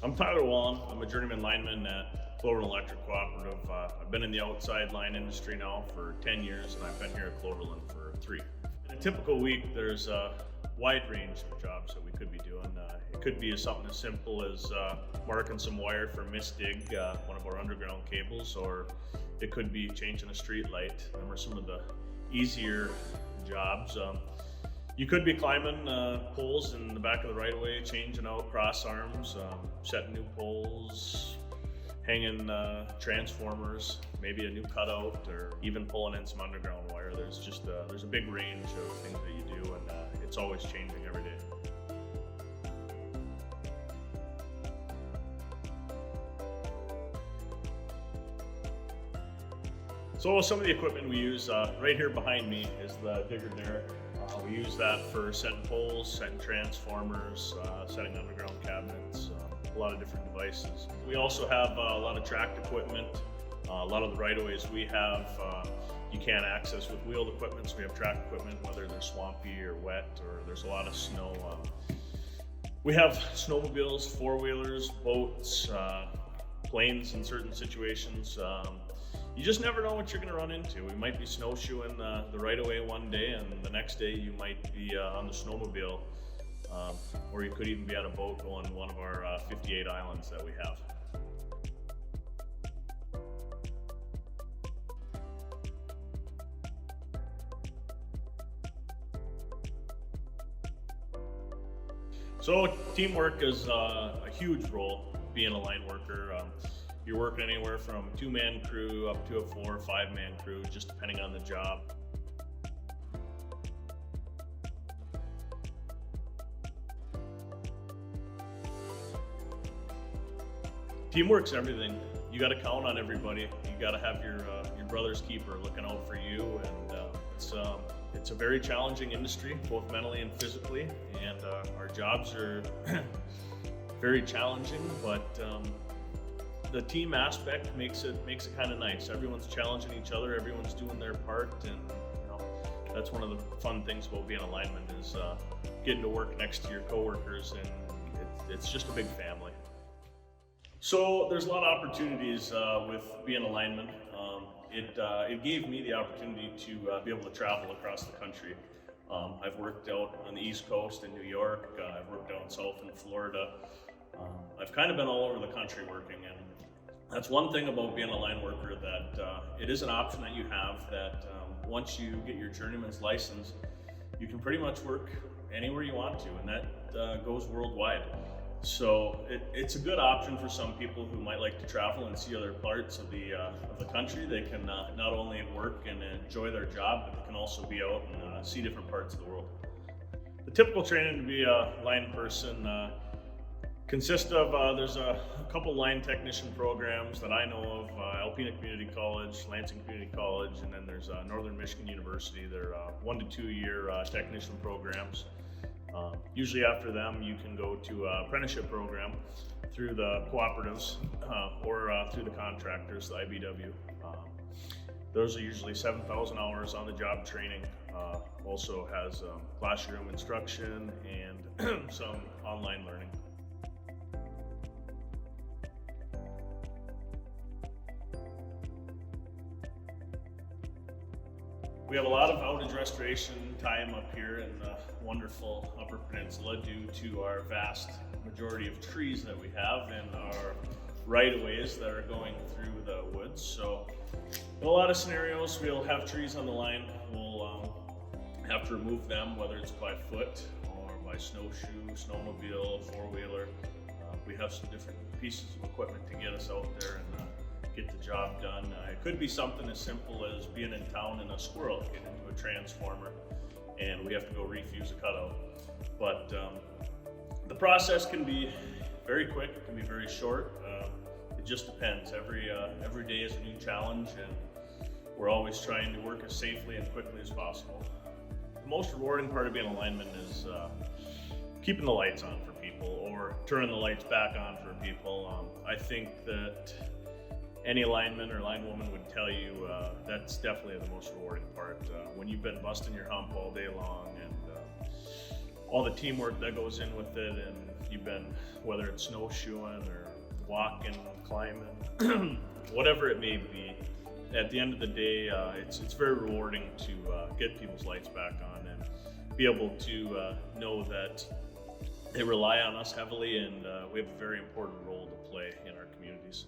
I'm Tyler Wallen. I'm a journeyman lineman at Cloverland Electric Cooperative. I've been in the outside line industry now for 10 years, and I've been here at Cloverland for 3. In a typical week, there's a wide range of jobs that we could be doing. It could be something as simple as marking some wire for misdig, one of our underground cables, or it could be changing a street light. Them are some of the easier jobs. You could be climbing poles in the back of the right of way, changing out cross arms, setting new poles, hanging transformers, maybe a new cutout, or even pulling in some underground wire. There's a big range of things that you do, and it's always changing every day. So some of the equipment we use right here behind me is the digger derrick. We use that for setting poles, setting transformers, setting underground cabinets, a lot of different devices. We also have a lot of tracked equipment. A lot of the right-of-ways we have, you can't access with wheeled equipment, so we have tracked equipment, whether they're swampy or wet or there's a lot of snow. We have snowmobiles, four-wheelers, boats, planes in certain situations. You just never know what you're going to run into. We might be snowshoeing the right-of-way one day, and the next day you might be on the snowmobile, or you could even be on a boat going to one of our 58 islands that we have. So teamwork is a huge role being a line worker. You're working anywhere from a 2-man crew up to a 4 or 5-man crew, just depending on the job. Teamwork's everything. You got to count on everybody. You got to have your brother's keeper looking out for you, and it's a very challenging industry, both mentally and physically. And our jobs are very challenging, but the team aspect makes it kind of nice. Everyone's challenging each other. Everyone's doing their part, and that's one of the fun things about being a lineman is getting to work next to your coworkers, and it's just a big family. So there's a lot of opportunities with being a lineman. It gave me the opportunity to be able to travel across the country. I've worked out on the East Coast in New York. I've worked down south in Florida. I've kind of been all over the country working, and that's one thing about being a line worker, that it is an option that you have, that once you get your journeyman's license, you can pretty much work anywhere you want to, and that goes worldwide. So it's a good option for some people who might like to travel and see other parts of the country. They can not only work and enjoy their job, but they can also be out and see different parts of the world. The typical training to be a line person consists of, there's a couple line technician programs that I know of, Alpena Community College, Lansing Community College, and then there's Northern Michigan University. They're 1 to 2 year technician programs. Usually after them, you can go to an apprenticeship program through the cooperatives or through the contractors, the IBW. Those are usually 7,000 hours on the job training. Also has classroom instruction and some online learning. We have a lot of outage restoration time up here in the wonderful Upper Peninsula due to our vast majority of trees that we have and our right-of-ways that are going through the woods. So in a lot of scenarios, we'll have trees on the line. We'll have to remove them, whether it's by foot or by snowshoe, snowmobile, four-wheeler. We have some different pieces of equipment to get us out there and get the job done. It could be something as simple as being in town and a squirrel get into a transformer and we have to go refuse a cutout. But the process can be very quick, it can be very short. It just depends. Every day is a new challenge, and we're always trying to work as safely and quickly as possible. The most rewarding part of being a lineman is keeping the lights on for people or turning the lights back on for people. I think that any lineman or linewoman would tell you that's definitely the most rewarding part. When you've been busting your hump all day long and all the teamwork that goes in with it, and you've been, whether it's snowshoeing or walking, climbing, whatever it may be, at the end of the day, it's very rewarding to get people's lights back on and be able to know that they rely on us heavily, and we have a very important role to play in our communities.